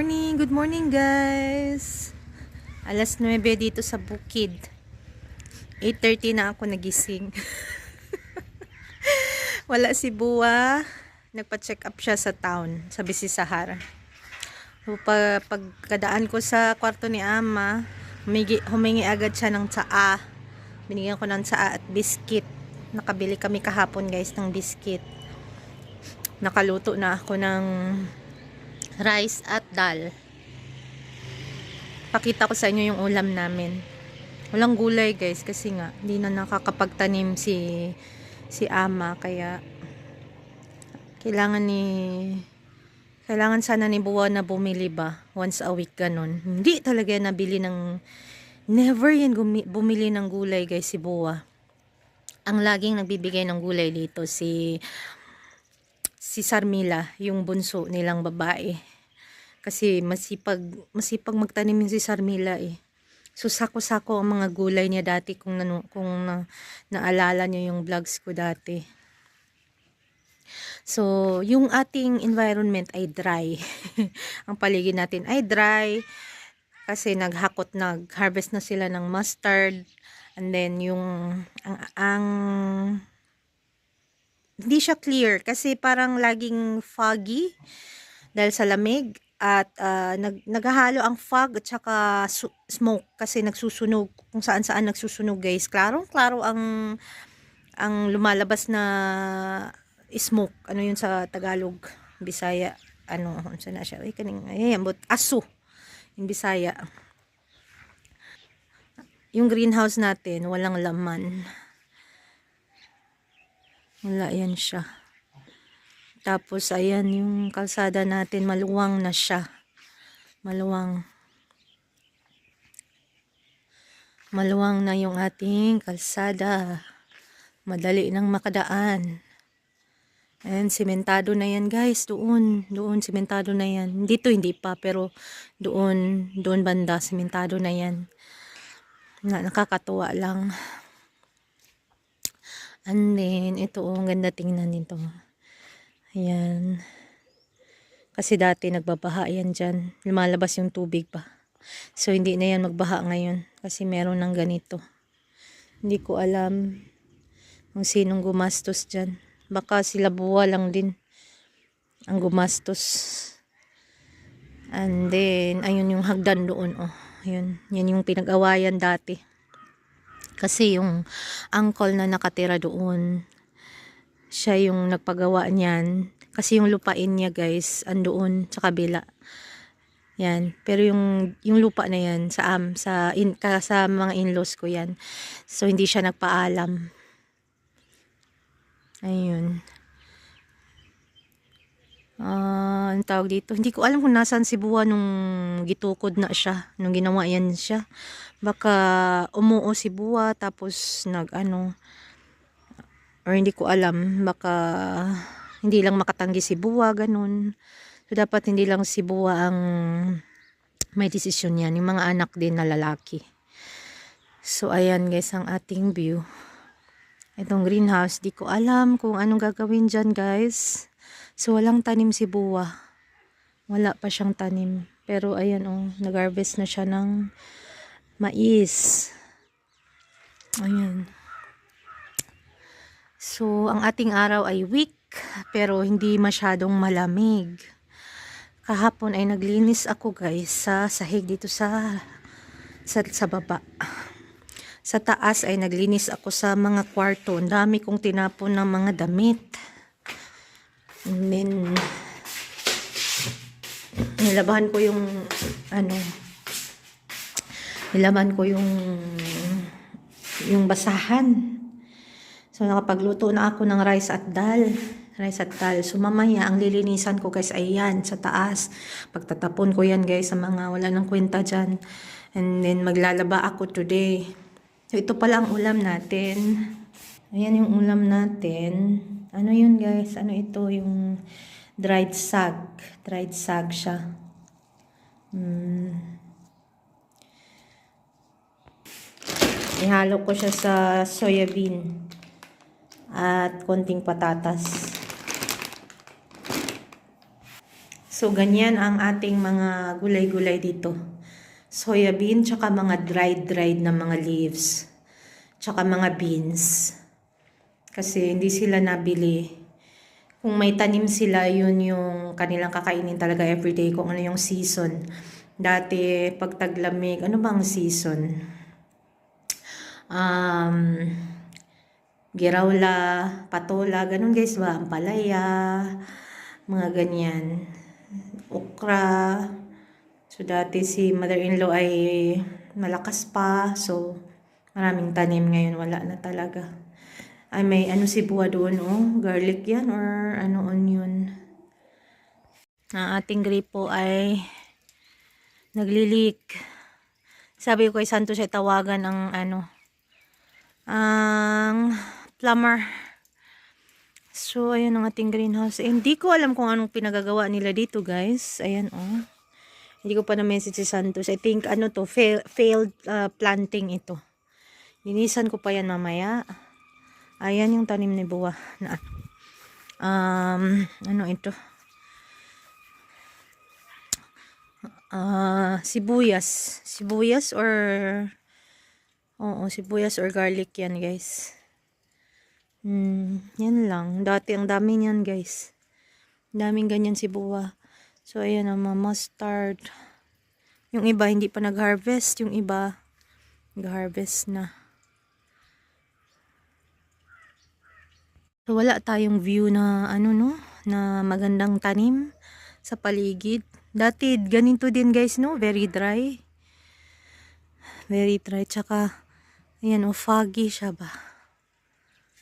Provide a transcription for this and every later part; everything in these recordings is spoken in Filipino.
Good morning guys. Alas 9 dito sa bukid. 8:30 na ako nagising. Wala si Buwa. Nagpa-check up siya sa town, sa Bisisahar. So, pagkadaan ko sa kwarto ni Ama, humingi agad siya ng tsaa. Binigyan ko ng tsaa at biscuit. Nakabili kami kahapon guys ng biscuit. Nakaluto na ako ng rice at dal. Pakita ko sa inyo yung ulam namin. Walang gulay guys kasi nga hindi na nakakapagtanim si Ama, kaya kailangan sana ni Buwa na bumili ba once a week ganon. Hindi talaga nabili ng never yan bumili ng gulay guys si Buwa. Ang laging nagbibigay ng gulay dito si Sarmila, yung bunso nilang babae. Kasi masipag magtanim yung si Sarmila eh. So sako-sako ang mga gulay niya dati kung naalala niyo yung vlogs ko dati. So yung ating environment ay dry. Ang paligid natin ay dry kasi nag-harvest na sila ng mustard, and then yung hindi siya clear kasi parang laging foggy dahil sa lamig. At naghahalo ang fog at saka smoke kasi nagsusunog kung saan nagsusunog guys. Klaro ang lumalabas na smoke. Ano yun sa Tagalog, Bisaya? Ano na siya? Ay kaning aso. Yung Bisaya. Yung greenhouse natin walang laman. Wala yan siya. Tapos, ayan, yung kalsada natin, maluwang na siya. Maluwang na yung ating kalsada. Madali nang makadaan. Ayan, simentado na yan, guys. Doon, simentado na yan. Dito, hindi pa, pero doon banda, simentado na yan. Nakakatuwa lang. And then, ito, ang ganda tingnan nito. Ayan. Kasi dati nagbabaha yan dyan. Lumalabas yung tubig pa. So, hindi na yan magbaha ngayon. Kasi meron ng ganito. Hindi ko alam kung sinong gumastos dyan. Baka sila Buwa lang din ang gumastos. And then, ayun yung hagdan doon. Oh, ayun. Yan yung pinag-awayan dati. Kasi yung uncle na nakatira doon, siya yung nagpagawa niyan. Kasi yung lupain niya guys, andoon sa kabila. Yan. Pero yung lupa na yan, sa mga in-laws ko yan. So, hindi siya nagpaalam. Ayun. Ang tawag dito. Hindi ko alam kung nasaan si Buwa nung gitukod na siya. Nung ginawa yan siya. Baka umuo si Buwa tapos or hindi ko alam, baka hindi lang makatanggi si Buwa, ganun. So, dapat hindi lang si Buwa ang may desisyon yan. Yung mga anak din na lalaki. So, ayan guys, ang ating view. Itong greenhouse, di ko alam kung anong gagawin dyan guys. So, walang tanim si Buwa. Wala pa siyang tanim. Pero, ayan nag-harvest na siya ng mais. Ayan. So, ang ating araw ay weak, pero hindi masyadong malamig. Kahapon ay naglinis ako guys sa sahig dito sa baba. Sa taas ay naglinis ako sa mga kwarto. Ang dami kong tinapon ng mga damit. And then, nilabahan ko yung basahan. So, nakapagluto na ako ng rice at dal. So, mamaya, ang lilinisan ko guys ay yan, sa taas. Pagtatapon ko yan guys sa mga wala ng kwenta dyan. And then, maglalaba ako today. So, ito pala ang ulam natin. Ayan yung ulam natin. Ano yun guys? Ano ito? Yung dried sag. Dried sag siya. Ihalo ko siya sa soybean at konting patatas. So, ganyan ang ating mga gulay-gulay dito. Soya bean, tsaka mga dried na mga leaves. Tsaka mga beans. Kasi hindi sila nabili. Kung may tanim sila, yun yung kanilang kakainin talaga everyday kung ano yung season. Dati, pag taglamig, ano bang season? Girawla, patola, ganun guys ba? Ampalaya, mga ganyan. Okra. So, dati si mother-in-law ay malakas pa. So, maraming tanim ngayon. Wala na talaga. Ay, may ano si buwa doon, oh. Garlic yan or ano, onion. Ang ating gripo ay naglilik. Sabi ko kay Santos ay tawagan ang ang plumber. So, ayan ang ating greenhouse. Hindi ko alam kung anong pinagagawa nila dito, guys. Ayan, oh. Hindi ko pa na-message si Santos. I think, failed planting ito. Linisan ko pa yan mamaya. Ayan yung tanim ni Buwa. Na, ano ito? Sibuyas. Sibuyas or... Oo, sibuyas or garlic yan, guys. Yan lang. Dati ang dami niyan, guys. Daming ganyan si Buwa. So, ayan ang mga mustard. Yung iba, hindi pa nag-harvest. Yung iba, nag-harvest na. So, wala tayong view na, na magandang tanim sa paligid. Dati, ganito din, guys, no? Very dry. Very dry. Tsaka, ayan, foggy siya ba?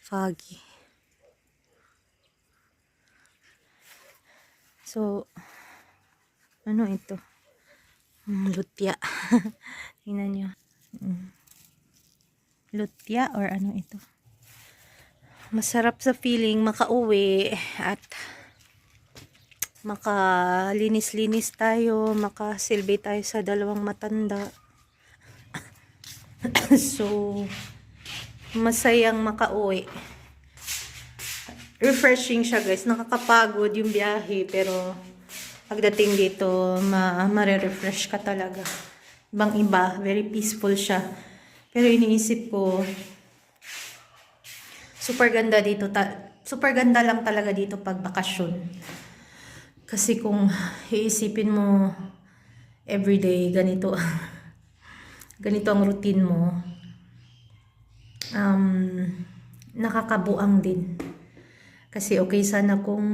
Foggy. So, ano ito? Lutya. Tingnan nyo. Lutya or ano ito? Masarap sa feeling makauwi at makalinis-linis tayo, makasilbi tayo sa dalawang matanda. So, masayang makauwi. Refreshing siya, guys. Nakakapagod yung biyahe pero pagdating dito, ma-refresh ka talaga. Ibang iba, very peaceful siya. Pero iniisip ko, super ganda dito. Super ganda lang talaga dito pag bakasyon. Kasi kung iisipin mo, everyday, ganito. Ganito ang routine mo. Nakakabuang din. Kasi okay sana kung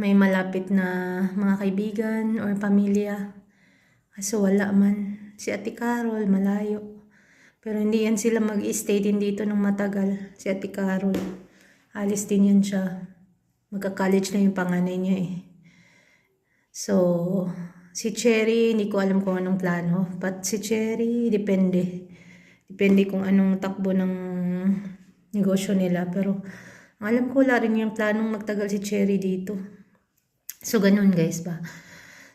may malapit na mga kaibigan or pamilya. Kaso wala man. Si Ate Carol, malayo. Pero hindi yan sila mag-stay din dito ng matagal. Si Ate Carol. Alis din yan siya. Magka-college na yung panganay niya eh. So, si Cherry, hindi ko alam kung anong plano. But si Cherry, depende. Depende kung anong takbo ng negosyo nila. Pero, alam ko wala rin yung planong magtagal si Cherry dito. So, ganun guys ba.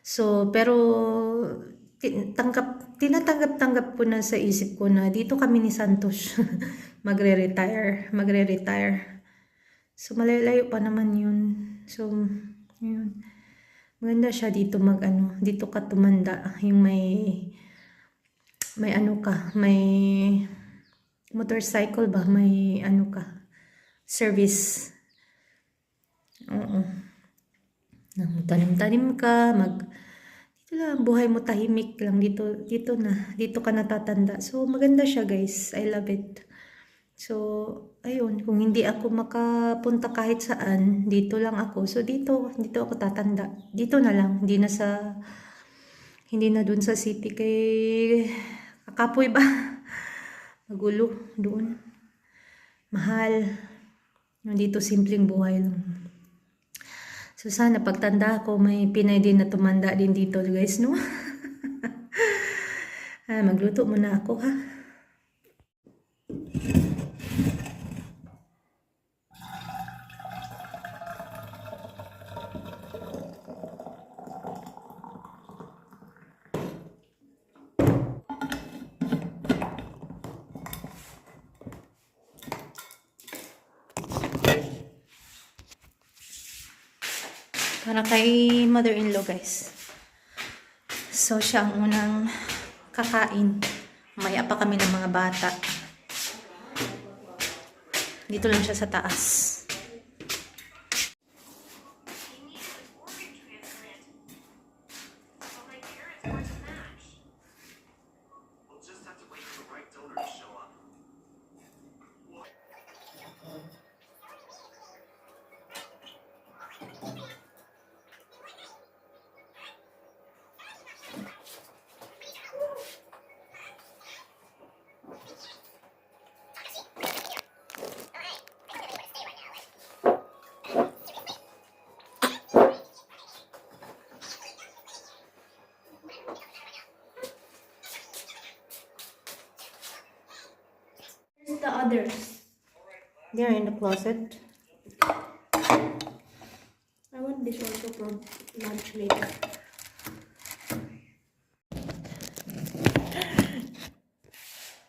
So, pero, tinatanggap-tanggap ko na sa isip ko na dito kami ni Santos magre-retire. So, malalayo pa naman yun. So, yun. Maganda siya dito dito ka tumanda. Yung may motorcycle ba? May service. Oo. Tanim-tanim ka, dito lang, buhay mo tahimik lang dito ka natatanda. So, maganda siya guys. I love it. So, ayun, kung hindi ako makapunta kahit saan, dito lang ako. So, dito ako tatanda. Dito na lang, hindi na dun sa city kay kakapoy ba? Magulo doon. Mahal. Dito simpleng buhay lang. So, sana pagtanda ko, may Pinay din na tumanda din dito, guys, no? Magluto muna ako, ha? Para kay mother-in-law, guys. So, siya ang unang kakain. Maya pa kami ng mga bata. Dito lang siya sa taas. Where's the others? They're in the closet. I want this also for lunch later.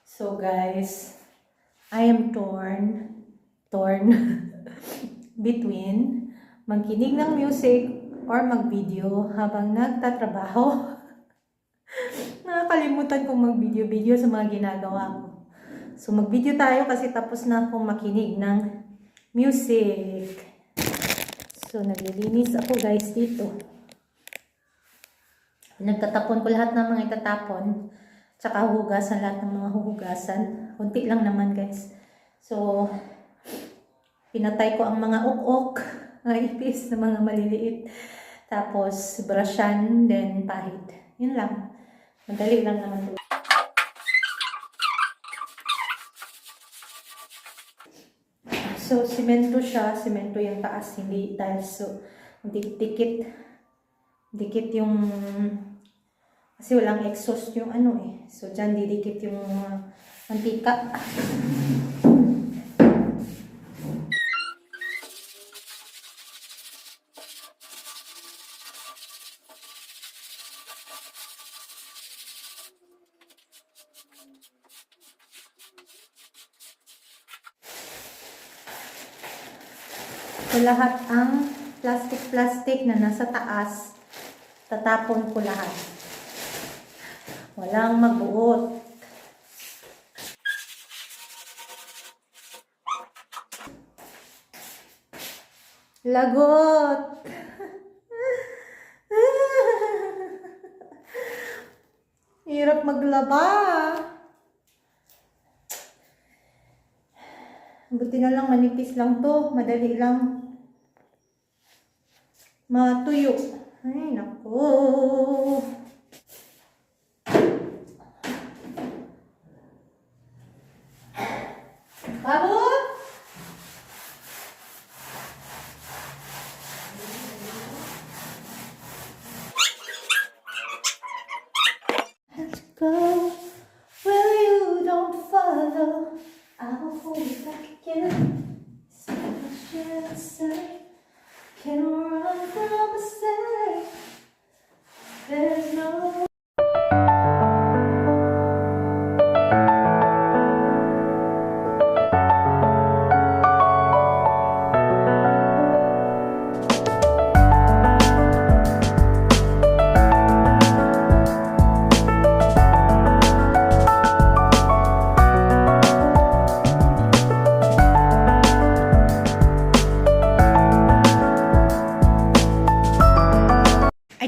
So guys, I am torn between magkinig ng music or mag-video habang nagtatrabaho. Nakakalimutan kong mag-video sa mga ginagawa ko. So mag-video tayo kasi tapos na akong makinig ng music. So naglilinis ako guys dito. Nagtatapon ko lahat ng mga itatapon. Tsaka hugasan lahat ng mga huhugasan. Kunti lang naman guys. So, pinatay ko ang mga ukok, mga ipis na mga maliliit. Tapos, brushan, then pahid. Yun lang. Madali lang naman. So, simento siya. Simento yung taas, hindi tiles. So, dikit yung kasi walang exhaust yung ano eh. So, dyan didikit yung mantika. So, lahat ang plastic na nasa taas, tatapon ko lahat. Walang magbuot. Lagot! Hirap maglaba. Buti na lang manipis lang to. Madali lang matuyo. Ay, naku. Babu? Let's go where you don't follow. I will hold you back again. So much inside. Can't run from a sight. There's no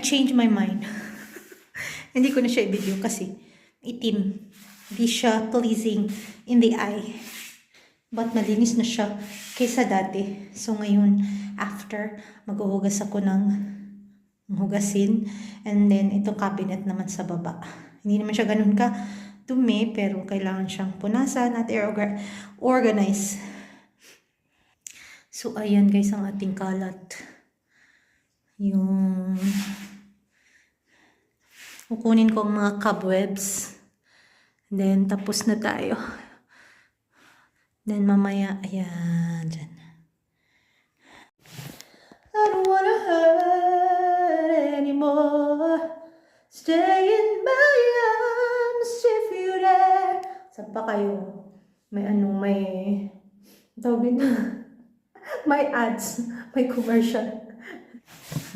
change my mind. Hindi ko na siya i-video kasi itim. Hindi siya pleasing in the eye. But malinis na siya kaysa dati. So ngayon, after, maghuhugas ako ng hugasin. And then, itong cabinet naman sa baba. Hindi naman siya ganun ka dumi, pero kailangan siyang punasan at organize. So, ayan guys ang ating kalat. Yung kukunin ko ang mga cobwebs. Then, tapos na tayo. Then, mamaya, ayan, dyan. I don't wanna hurt anymore. Stay in my arms if you're there. Saan pa kayo? May tawag dito. May ads. May commercial.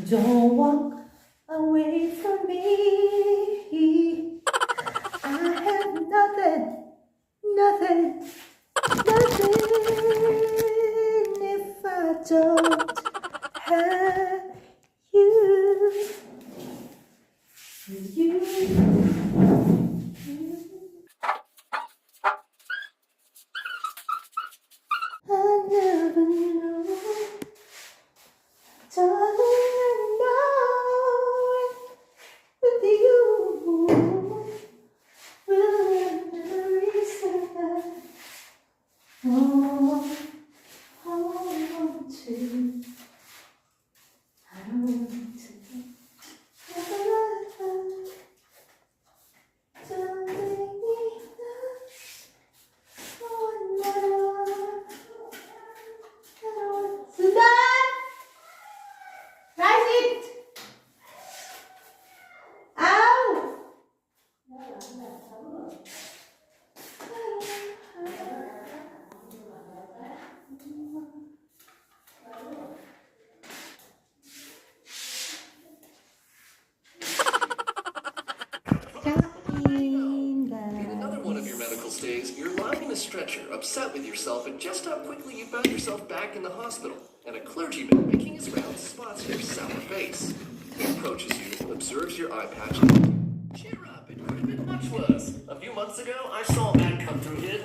Don't walk away from me. I have nothing, nothing, nothing if I don't have you. You. I never knew, darling, I know with you will never reset. Oh, I want to, I want to. Don't make me lose. Oh, no. Sudan! Rise it! Ow! In another one of your medical stays, you're lying in a stretcher, upset with yourself at just how quickly you found yourself back in the hospital, and a clergyman making his rounds spots your sour face. He approaches you, observes your eye patch, and cheer up, it could have been much worse. A few months ago, I saw a man come through here